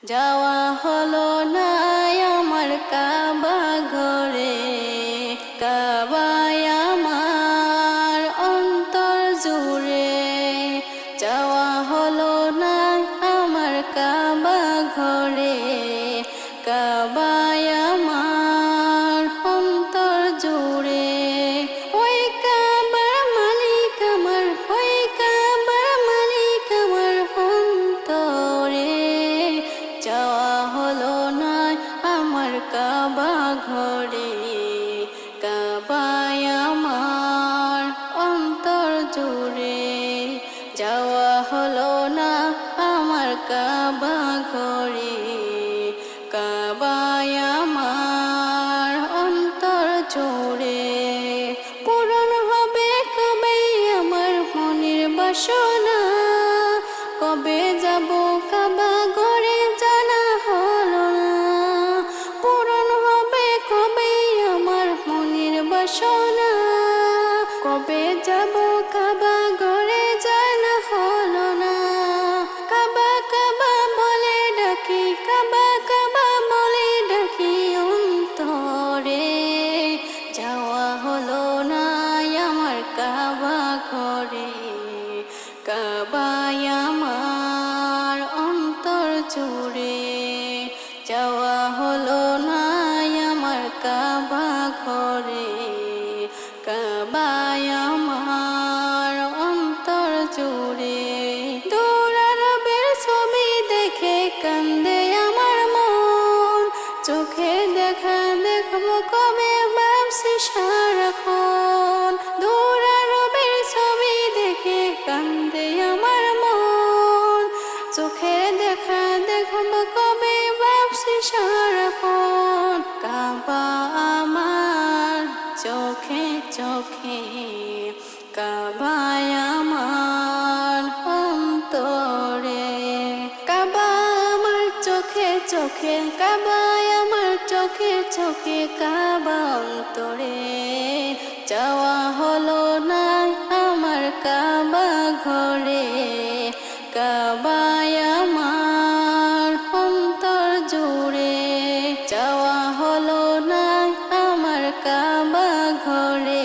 যাওয়া হলো না আমার কাবা ঘরে, কাবায় আমার অন্তর জুড়ে। যাওয়া হলো না আমার কাবা ঘরে, কাবায় আমার অন্তর জুড়ে। ওই কাবার মালিক আমার, ওই কাবার মালিক আমার অন্তরে। যাওয়া হলো না আমার কাবা ঘরে, কাবায় আমার অন্তর জুড়ে। যাওয়া হলো না আমার কাবা ঘরে, কাবায় আমার অন্তর জুড়ে। পূরণ হবে কবে আমার মনের বাসনা, কবে যাব কাবা ঘরে জানা হলো না। পূরণ হবে কবে আমার মনের বাসনা, কবে যাব কাবা ঘরে জানা হলো না। কাবা কাবা বলে ডাকি, কাবা কাবা বলে ডাকি অন্তরে। যাওয়া হলো না আমার কাবা ঘরে, কাবায় আমার অন্তর জুড়ে। যাওয়া হলো না আমার কাবা ঘরে, কাবায় আমার অন্তর জুড়ে। দূর আরবের ছবি দেখে কান্দে আমার মন, চোখে দেখা দেখবো কবে ভাবছি সারাক্ষণ। দূর আরবের ছবি দেখে কান্দে আমার মন, চোখে দেখা দেখবো কবে ভাবছি সারাক্ষণ। কাবা আমার চোখে চোখে, কাবায় আমার অন্তরে। কাবা আমার চোখে চোখে, কাবায় আমার চোখে চোখে, কাবা অন্তরে। যাওয়া হলো না আমার কাবা ঘরে, কাবায় আমার অন্তর জুড়ে। যাওয়া হলো না আমার কাবা ঘরে,